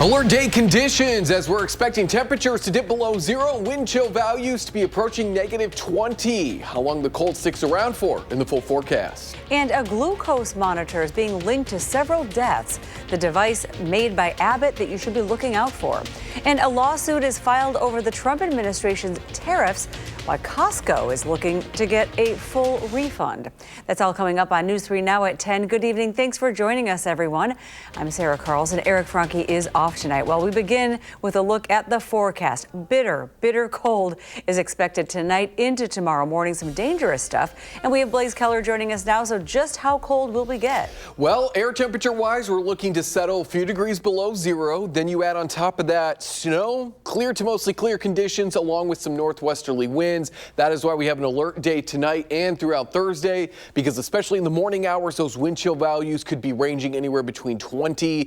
Alert day conditions as we're expecting temperatures to dip below zero, wind chill values to be approaching -20. How long the cold sticks around for in the full forecast. And a glucose monitor is being linked to several deaths, the device made by Abbott that you should be looking out for. And a lawsuit is filed over the Trump administration's tariffs, while Costco is looking to get a full refund. That's all coming up on News 3 Now at 10. Good evening. Thanks for joining us, everyone. I'm Sarah Carlson. Eric Franke is off tonight. Well, we begin with a look at the forecast. Bitter cold is expected tonight into tomorrow morning. Some dangerous stuff. And we have Blaze Keller joining us now. So just how cold will we get? Well, air temperature wise, we're looking to settle a few degrees below zero. Then you add on top of that snow, clear to mostly clear conditions along with some northwesterly winds. That is why we have an alert day tonight and throughout Thursday, because especially in the morning hours, those wind chill values could be ranging anywhere between 10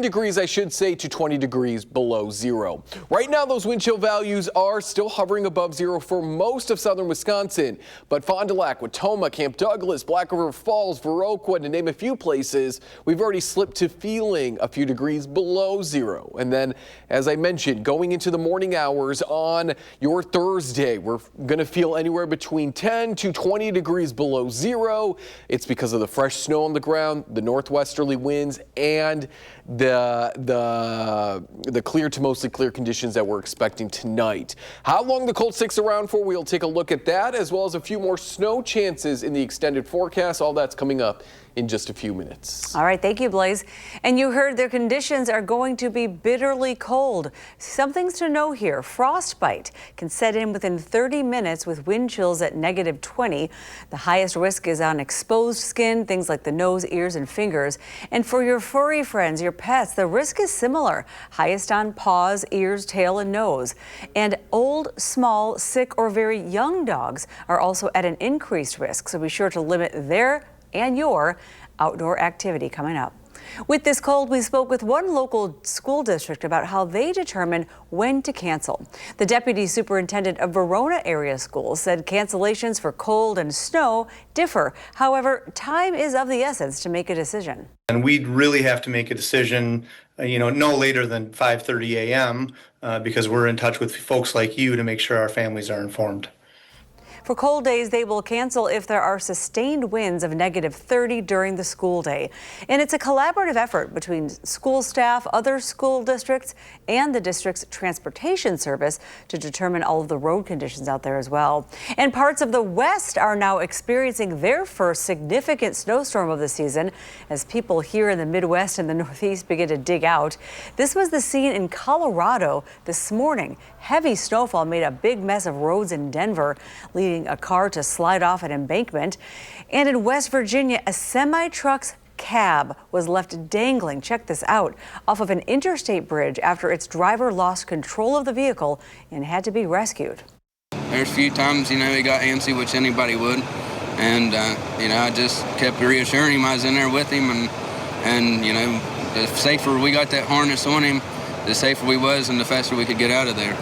degrees, I should say, to 20 degrees below zero. Right now, those wind chill values are still hovering above zero for most of southern Wisconsin, but Fond du Lac, Watoma, Camp Douglas, Black River Falls, Viroqua, to name a few places, we've already slipped to feeling a few degrees below zero. And then, as I mentioned, going into the morning hours on your Thursday, we're going to feel anywhere between 10 to 20 degrees below zero. It's because of the fresh snow on the ground, the northwesterly winds, and the clear to mostly clear conditions that we're expecting tonight. How long the cold sticks around for, we'll take a look at that, as well as a few more snow chances in the extended forecast. All that's coming up in just a few minutes. All right, thank you, Blaze. And you heard their conditions are going to be bitterly cold. Some things to know here. Frostbite can set in within 30 minutes with wind chills at -20. The highest risk is on exposed skin, things like the nose, ears, and fingers. And for your furry friends, your pets, the risk is similar. Highest on paws, ears, tail, and nose. And old, small, sick, or very young dogs are also at an increased risk, so be sure to limit their and your outdoor activity coming up. With this cold, we spoke with one local school district about how they determine when to cancel. The deputy superintendent of Verona area schools said cancellations for cold and snow differ. However, time is of the essence to make a decision. And we'd really have to make a decision, no later than 5:30 a.m. Because we're in touch with folks like you to make sure our families are informed. For cold days, they will cancel if there are sustained winds of -30 during the school day. And it's a collaborative effort between school staff, other school districts, and the district's transportation service to determine all of the road conditions out there as well. And parts of the West are now experiencing their first significant snowstorm of the season as people here in the Midwest and the Northeast begin to dig out. This was the scene in Colorado this morning. Heavy snowfall made a big mess of roads in Denver, leading a car to slide off an embankment. And in West Virginia, a semi-truck's cab was left dangling, check this out, off of an interstate bridge after its driver lost control of the vehicle and had to be rescued. There's a few times, he got antsy, which anybody would. And, I just kept reassuring him I was in there with him. And the safer we got that harness on him, the safer we was and the faster we could get out of there.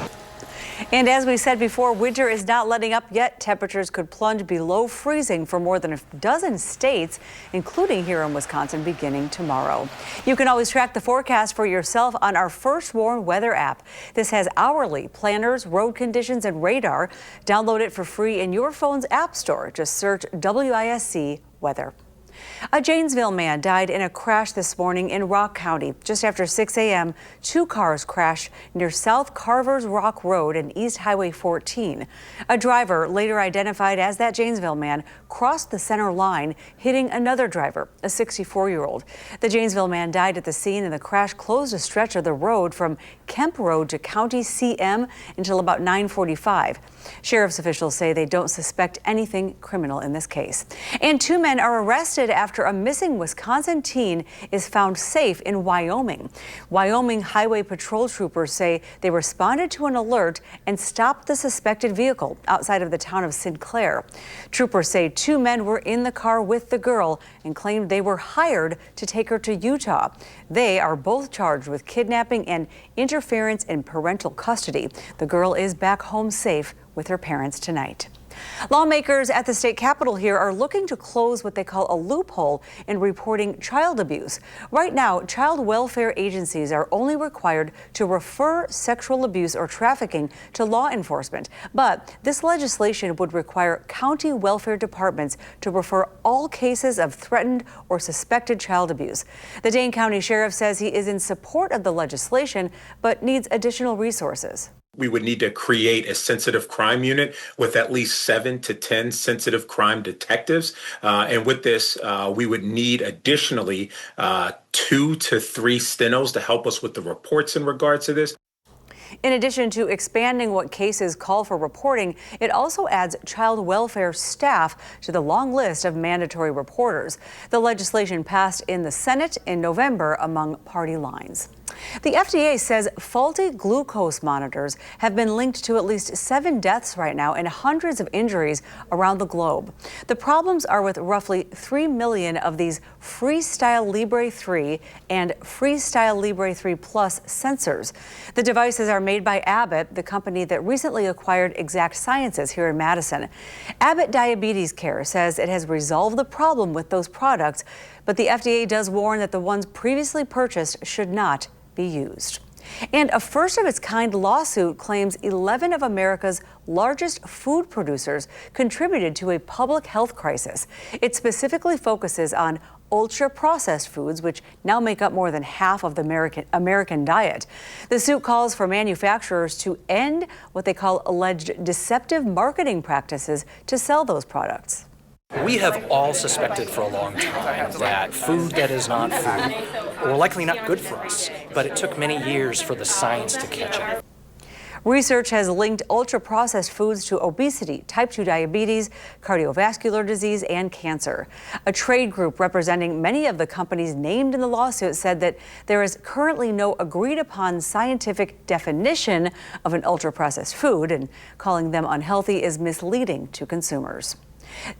And as we said before, winter is not letting up yet. Temperatures could plunge below freezing for more than a dozen states, including here in Wisconsin, beginning tomorrow. You can always track the forecast for yourself on our First Warn weather app. This has hourly planners, road conditions, and radar. Download it for free in your phone's app store. Just search WISC weather. A Janesville man died in a crash this morning in Rock County. Just after 6 a.m., two cars crashed near South Carver's Rock Road and East Highway 14. A driver, later identified as that Janesville man, crossed the center line, hitting another driver, a 64-year-old. The Janesville man died at the scene, and the crash closed a stretch of the road from Kemp Road to County CM until about 9:45. Sheriff's officials say they don't suspect anything criminal in this case. And two men are arrested after a missing Wisconsin teen is found safe in Wyoming. Wyoming Highway Patrol troopers say they responded to an alert and stopped the suspected vehicle outside of the town of Sinclair. Troopers say two men were in the car with the girl and claimed they were hired to take her to Utah. They are both charged with kidnapping and interference in parental custody. The girl is back home safe with her parents tonight. Lawmakers at the state capitol here are looking to close what they call a loophole in reporting child abuse. Right now, child welfare agencies are only required to refer sexual abuse or trafficking to law enforcement. But this legislation would require county welfare departments to refer all cases of threatened or suspected child abuse. The Dane County Sheriff says he is in support of the legislation, but needs additional resources. We would need to create a sensitive crime unit with at least 7 to 10 sensitive crime detectives. And with this, we would need additionally 2 to 3 stenos to help us with the reports in regards to this. In addition to expanding what cases call for reporting, it also adds child welfare staff to the long list of mandatory reporters. The legislation passed in the Senate in November among party lines. The FDA says faulty glucose monitors have been linked to at least 7 deaths right now and hundreds of injuries around the globe. The problems are with roughly 3 million of these Freestyle Libre 3 and Freestyle Libre 3 Plus sensors. The devices are made by Abbott, the company that recently acquired Exact Sciences here in Madison. Abbott Diabetes Care says it has resolved the problem with those products, but the FDA does warn that the ones previously purchased should not be used. And a first-of-its-kind lawsuit claims 11 of America's largest food producers contributed to a public health crisis. It specifically focuses on ultra-processed foods, which now make up more than half of the American diet. The suit calls for manufacturers to end what they call alleged deceptive marketing practices to sell those products. We have all suspected for a long time that food that is not food, or likely not good for us, but it took many years for the science to catch up. Research has linked ultra-processed foods to obesity, type 2 diabetes, cardiovascular disease, and cancer. A trade group representing many of the companies named in the lawsuit said that there is currently no agreed-upon scientific definition of an ultra-processed food, and calling them unhealthy is misleading to consumers.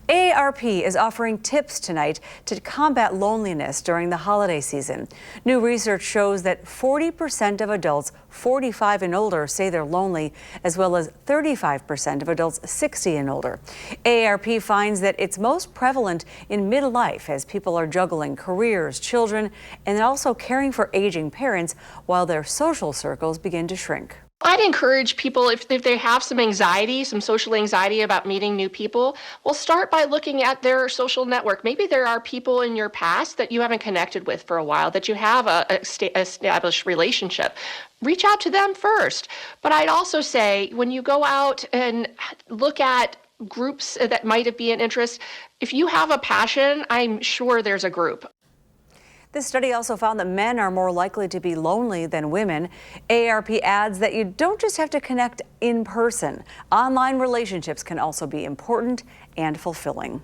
AARP is offering tips tonight to combat loneliness during the holiday season. New research shows that 40% of adults 45 and older say they're lonely, as well as 35% of adults 60 and older. AARP finds that it's most prevalent in midlife as people are juggling careers, children, and also caring for aging parents while their social circles begin to shrink. I'd encourage people, if they have some anxiety, some social anxiety about meeting new people, well, start by looking at their social network. Maybe there are people in your past that you haven't connected with for a while, that you have a established relationship. Reach out to them first. But I'd also say when you go out and look at groups that might be an interest, if you have a passion, I'm sure there's a group. This study also found that men are more likely to be lonely than women. AARP adds that you don't just have to connect in person. Online relationships can also be important and fulfilling.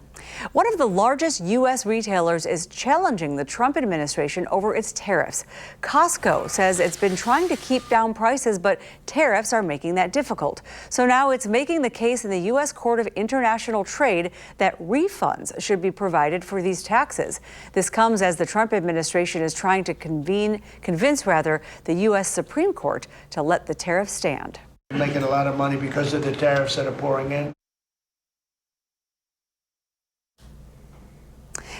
One of the largest U.S. retailers is challenging the Trump administration over its tariffs. Costco says it's been trying to keep down prices, but tariffs are making that difficult. So now it's making the case in the U.S. Court of International Trade that refunds should be provided for these taxes. This comes as the Trump administration is trying to convince the U.S. Supreme Court to let the tariffs stand. Making a lot of money because of the tariffs that are pouring in.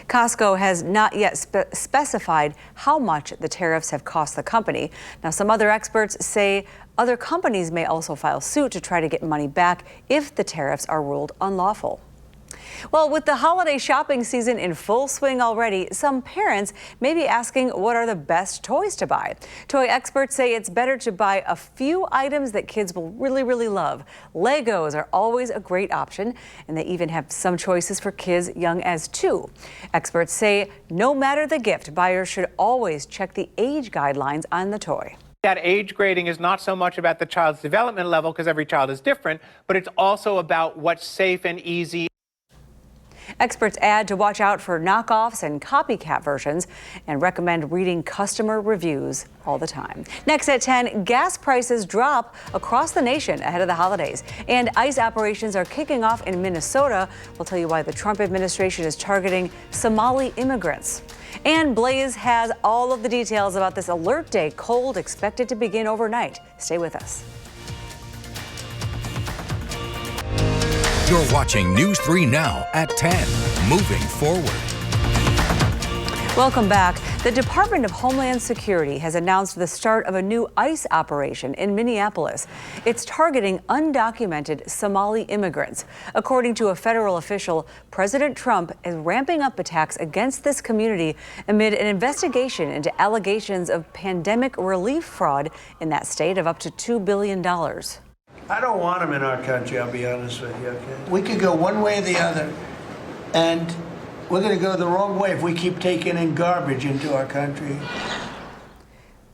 Costco has not yet specified how much the tariffs have cost the company. Now, some other experts say other companies may also file suit to try to get money back if the tariffs are ruled unlawful. Well, with the holiday shopping season in full swing already, some parents may be asking what are the best toys to buy. Toy experts say it's better to buy a few items that kids will really love. Legos are always a great option, and they even have some choices for kids young as 2. Experts say no matter the gift, buyers should always check the age guidelines on the toy. That age grading is not so much about the child's development level, because every child is different, but it's also about what's safe and easy. Experts add to watch out for knockoffs and copycat versions and recommend reading customer reviews all the time. Next at 10, gas prices drop across the nation ahead of the holidays, and ICE operations are kicking off in Minnesota. We'll tell you why the Trump administration is targeting Somali immigrants. And Blaze has all of the details about this alert day cold expected to begin overnight. Stay with us. You're watching News 3 Now at 10. Moving forward. Welcome back. The Department of Homeland Security has announced the start of a new ICE operation in Minneapolis. It's targeting undocumented Somali immigrants. According to a federal official, President Trump is ramping up attacks against this community amid an investigation into allegations of pandemic relief fraud in that state of up to $2 billion. I don't want them in our country, I'll be honest with you, okay? We could go one way or the other, and we're going to go the wrong way if we keep taking in garbage into our country.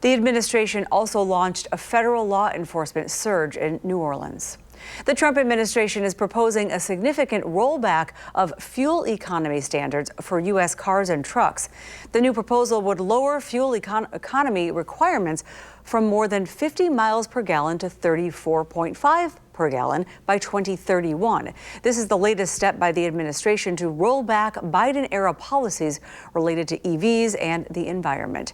The administration also launched a federal law enforcement surge in New Orleans. The Trump administration is proposing a significant rollback of fuel economy standards for U.S. cars and trucks. The new proposal would lower fuel economy requirements from more than 50 miles per gallon to 34.5 per gallon by 2031. This is the latest step by the administration to roll back Biden-era policies related to EVs and the environment.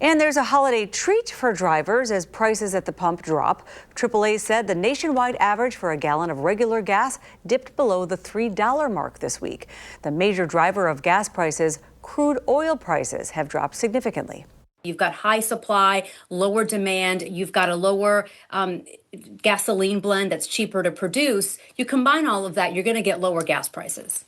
And there's a holiday treat for drivers as prices at the pump drop. AAA said the nationwide average for a gallon of regular gas dipped below the $3 mark this week. The major driver of gas prices, crude oil prices, have dropped significantly. You've got high supply, lower demand, you've got a lower gasoline blend that's cheaper to produce. You combine all of that, you're going to get lower gas prices.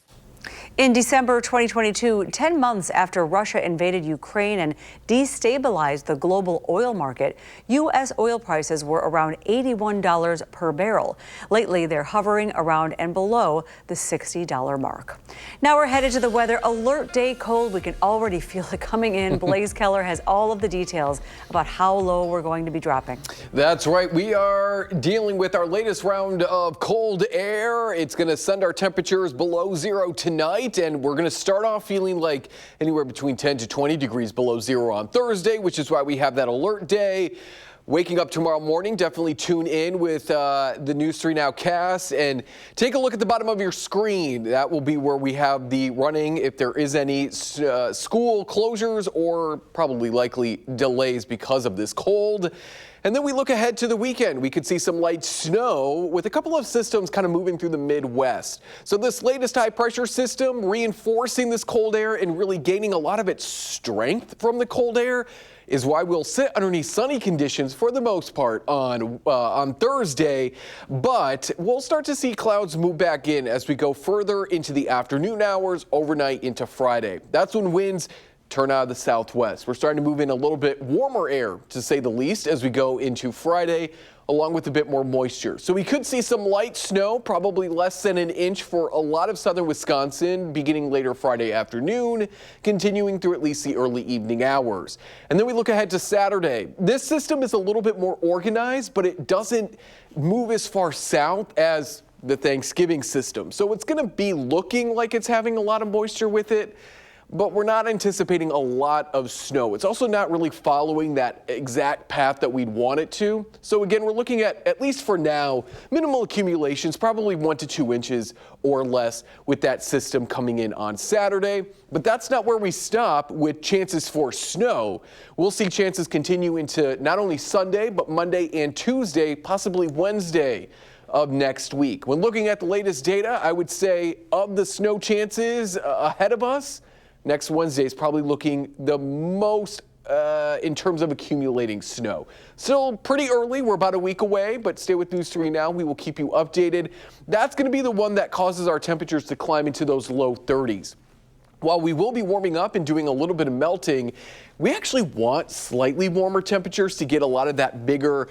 In December 2022, 10 months after Russia invaded Ukraine and destabilized the global oil market, U.S. oil prices were around $81 per barrel. Lately, they're hovering around and below the $60 mark. Now we're headed to the weather. Alert day cold. We can already feel it coming in. Blaze Keller has all of the details about how low we're going to be dropping. That's right. We are dealing with our latest round of cold air. It's going to send our temperatures below zero tonight, and we're going to start off feeling like anywhere between 10 to 20 degrees below zero on Thursday, which is why we have that alert day. Waking up tomorrow morning, definitely tune in with the News 3 Now cast and take a look at the bottom of your screen. That will be where we have the running if there is any school closures or probably likely delays because of this cold. And then we look ahead to the weekend. We could see some light snow with a couple of systems kind of moving through the Midwest. So this latest high pressure system reinforcing this cold air and really gaining a lot of its strength from the cold air is why we'll sit underneath sunny conditions for the most part on Thursday, but we'll start to see clouds move back in as we go further into the afternoon hours, overnight into Friday. That's when winds turn out of the southwest. We're starting to move in a little bit warmer air, to say the least, as we go into Friday, along with a bit more moisture. So we could see some light snow, probably less than an inch for a lot of southern Wisconsin, beginning later Friday afternoon, continuing through at least the early evening hours. And then we look ahead to Saturday. This system is a little bit more organized, but it doesn't move as far south as the Thanksgiving system. So it's going to be looking like it's having a lot of moisture with it, but we're not anticipating a lot of snow. It's also not really following that exact path that we'd want it to. So again, we're looking at least for now, minimal accumulations, probably 1 to 2 inches or less with that system coming in on Saturday. But that's not where we stop with chances for snow. We'll see chances continue into not only Sunday, but Monday and Tuesday, possibly Wednesday of next week. When looking at the latest data, I would say of the snow chances ahead of us, next Wednesday is probably looking the most in terms of accumulating snow. Still pretty early. We're about a week away, but stay with News 3 Now. We will keep you updated. That's going to be the one that causes our temperatures to climb into those low 30s. While we will be warming up and doing a little bit of melting, we actually want slightly warmer temperatures to get a lot of that bigger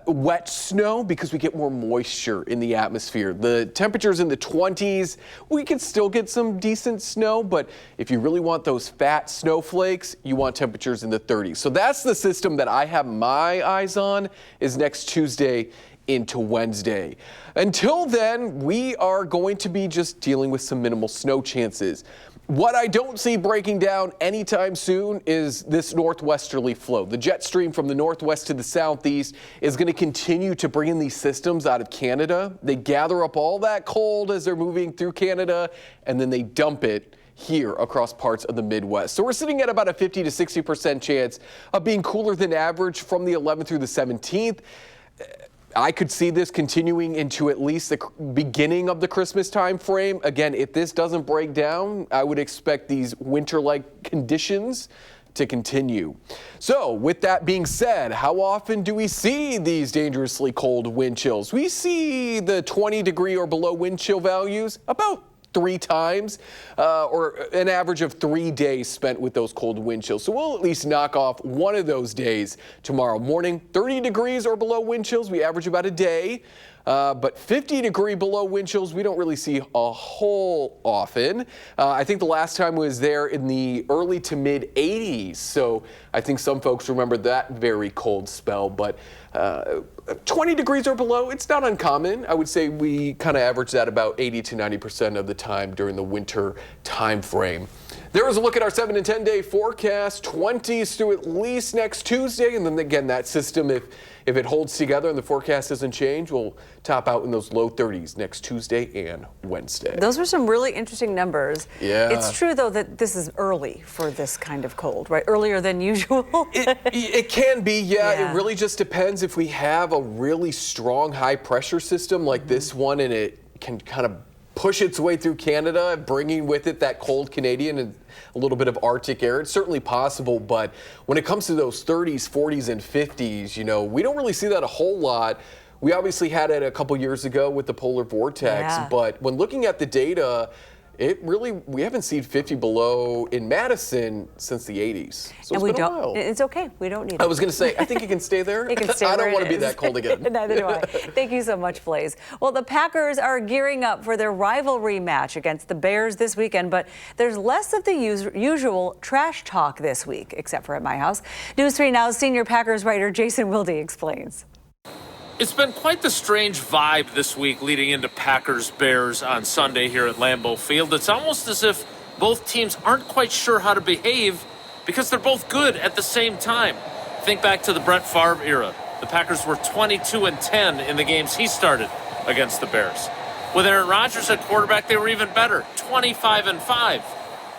wet snow because we get more moisture in the atmosphere. The temperatures in the 20s, we can still get some decent snow, but if you really want those fat snowflakes, you want temperatures in the 30s. So that's the system that I have my eyes on is next Tuesday into Wednesday. Until then, we are going to be just dealing with some minimal snow chances. What I don't see breaking down anytime soon is this northwesterly flow. The jet stream from the northwest to the southeast is going to continue to bring in these systems out of Canada. They gather up all that cold as they're moving through Canada, and then they dump it here across parts of the Midwest. So we're sitting at about a 50 to 60% chance of being cooler than average from the 11th through the 17th. I could see this continuing into at least the beginning of the Christmas time frame. Again, if this doesn't break down, I would expect these winter-like conditions to continue. So with that being said, how often do we see these dangerously cold wind chills? We see the 20-degree or below wind chill values about 3 times, or an average of 3 days spent with those cold wind chills. So we'll at least knock off one of those days tomorrow morning. 30 degrees or below wind chills, we average about a day. But 50-degree below wind chills, we don't really see a whole often. I think the last time was there in the early to mid 80s. So I think some folks remember that very cold spell. But 20 degrees or below, it's not uncommon. I would say we kind of average that about 80 to 90% of the time during the winter time frame. There was a look at our 7 and 10 day forecast, 20s through at least next Tuesday. And then again, that system, if it holds together and the forecast doesn't change, we'll top out in those low 30s next Tuesday and Wednesday. Those are some really interesting numbers. Yeah. It's true, though, that this is early for this kind of cold, right? Earlier than usual. It can be, yeah. It really just depends if we have a really strong high pressure system like this one, and it can kind of push its way through Canada, bringing with it that cold Canadian and a little bit of Arctic air. It's certainly possible, but when it comes to those 30s, 40s, and 50s, you know, we don't really see that a whole lot. We obviously had it a couple years ago with the polar vortex, but when looking at the data, we haven't seen 50 below in Madison since the 80s. So and it's been a while. It's okay. We don't need it. I was going to say, I think it can stay there. It can stay I don't where want it to be is. that cold again. Neither do I. Thank you so much, Blaze. Well, the Packers are gearing up for their rivalry match against the Bears this weekend, but there's less of the usual trash talk this week, except for at my house. News 3 Now's senior Packers writer Jason Wilde explains. It's been quite the strange vibe this week leading into Packers-Bears on Sunday here at Lambeau Field. It's almost as if both teams aren't quite sure how to behave because they're both good at the same time. Think back to the Brett Favre era. The Packers were 22-10 in the games he started against the Bears. With Aaron Rodgers at quarterback, they were even better, 25-5.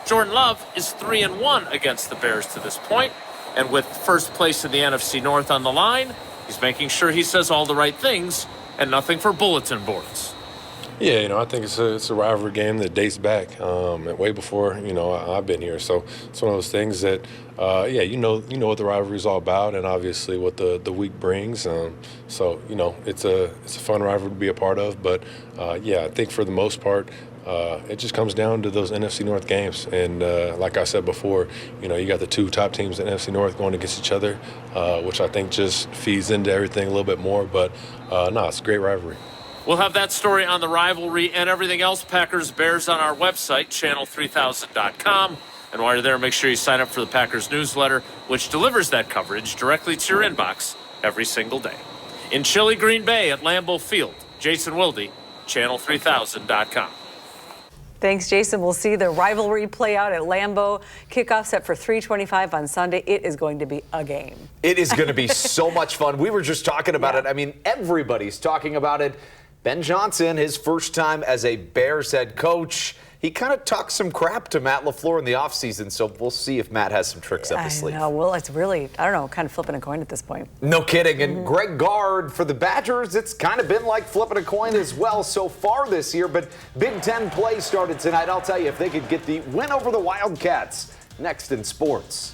Jordan Love is 3-1 against the Bears to this point, and with first place in the NFC North on the line, he's making sure he says all the right things and nothing for bulletin boards. Yeah, you know, I think it's a rivalry game that dates back way before, you know, I've been here. So it's one of those things that, you know what the rivalry is all about, and obviously what the week brings. So you know, it's a fun rivalry to be a part of. But I think for the most part, it just comes down to those NFC North games. And like I said before, you know, you got the 2 top teams in NFC North going against each other, which I think just feeds into everything a little bit more. But no, it's a great rivalry. We'll have that story on the rivalry and everything else Packers-Bears on our website, channel3000.com. And while you're there, make sure you sign up for the Packers newsletter, which delivers that coverage directly to your inbox every single day. In chilly Green Bay at Lambeau Field, Jason Wilde, channel3000.com. Thanks, Jason. We'll see the rivalry play out at Lambeau. Kickoff set for 3:25 on Sunday. It is going to be a game. It is going to be so much fun. We were just talking about it. I mean, everybody's talking about it. Ben Johnson, his first time as a Bears head coach, he kind of talked some crap to Matt LaFleur in the offseason, so we'll see if Matt has some tricks up his sleeve. I know. Well, it's really, I don't know, kind of flipping a coin at this point. No kidding. And Greg Gard for the Badgers, it's kind of been like flipping a coin as well so far this year, but Big Ten play started tonight. I'll tell you, if they could get the win over the Wildcats. Next in sports.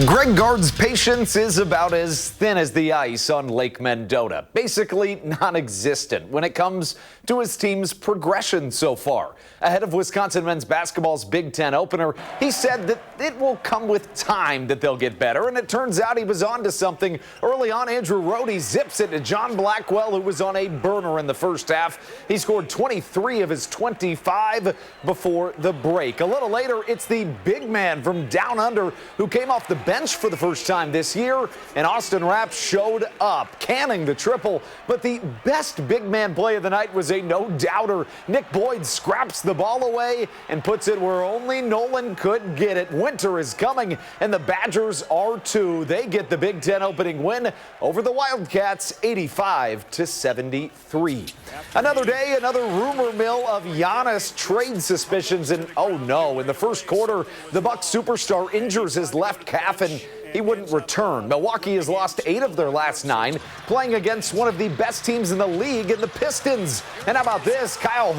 Greg Gard's patience is about as thin as the ice on Lake Mendota. Basically non-existent when it comes to his team's progression so far. Ahead of Wisconsin men's basketball's Big Ten opener, he said that it will come with time that they'll get better, and it turns out he was on to something. Early on, Andrew Rohde zips it to John Blackwell, who was on a burner in the first half. He scored 23 of his 25 before the break. A little later, it's the big man from down under who came off the bench for the first time this year, and Austin Rapp showed up, canning the triple. But the best big man play of the night was a no-doubter. Nick Boyd scraps the ball away and puts it where only Nolan could get it. Winter is coming, and the Badgers are too. They get the Big Ten opening win over the Wildcats, 85-73. Another day, another rumor mill of Giannis trade suspicions, and oh no, in the first quarter, the Bucks superstar injures his left calf and he wouldn't return. Milwaukee has lost 8 of their last 9, playing against one of the best teams in the league in the Pistons. And how about this? Kyle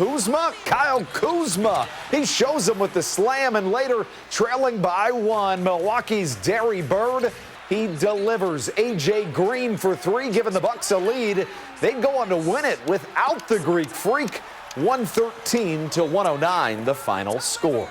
Kuzma. He shows them with the slam, and later, trailing by 1, Milwaukee's Derry Bird, he delivers. A.J. Green for 3, giving the Bucks a lead. They'd go on to win it without the Greek Freak. 113-109, the final score.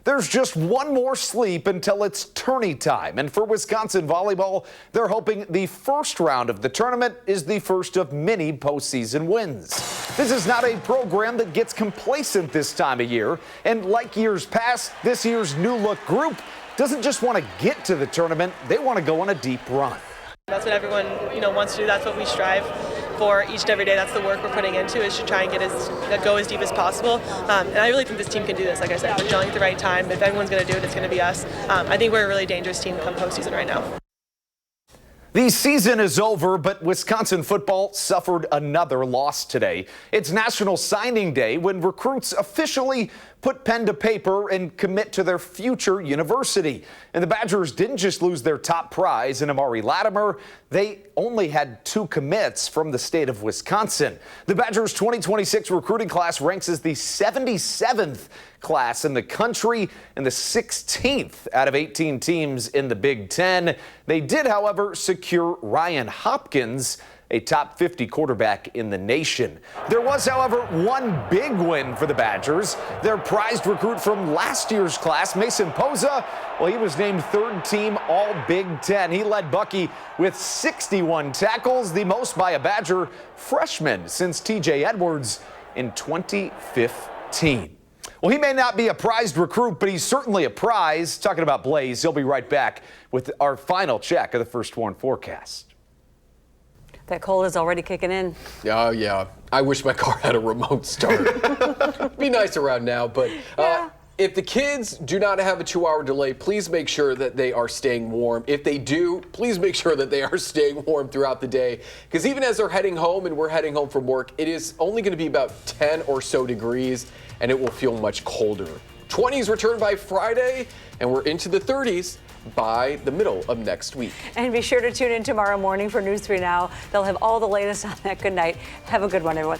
There's just one more sleep until it's tourney time. And for Wisconsin volleyball, they're hoping the first round of the tournament is the first of many postseason wins. This is not a program that gets complacent this time of year. And like years past, this year's new look group doesn't just want to get to the tournament, they want to go on a deep run. That's what everyone, wants to do. That's what we strive for each and every day. That's the work we're putting into, is to try and go as deep as possible. And I really think this team can do this. Like I said, we're gelling at the right time. If anyone's going to do it, it's going to be us. I think we're a really dangerous team come postseason right now. The season is over, but Wisconsin football suffered another loss today. It's National Signing Day, when recruits officially put pen to paper and commit to their future university. And the Badgers didn't just lose their top prize in Amari Latimer. They only had 2 commits from the state of Wisconsin. The Badgers' 2026 recruiting class ranks as the 77th class in the country and the 16th out of 18 teams in the Big Ten. They did, however, secure Ryan Hopkins, a top 50 quarterback in the nation. There was, however, one big win for the Badgers. Their prized recruit from last year's class, Mason Poza, well, he was named 3rd team All Big Ten. He led Bucky with 61 tackles, the most by a Badger freshman since TJ Edwards in 2015. Well, he may not be a prized recruit, but he's certainly a prize. Talking about Blaze, he'll be right back with our final check of the First Warn forecast. That cold is already kicking in. Oh, yeah. I wish my car had a remote start. Be nice around now, but if the kids do not have a 2-hour delay, please make sure that they are staying warm. If they do, please make sure that they are staying warm throughout the day. Because even as they're heading home and we're heading home from work, it is only going to be about 10 or so degrees, and it will feel much colder. 20s return by Friday, and we're into the 30s by the middle of next week. And be sure to tune in tomorrow morning for News 3 Now. They'll have all the latest on that. Good night. Have a good one, everyone.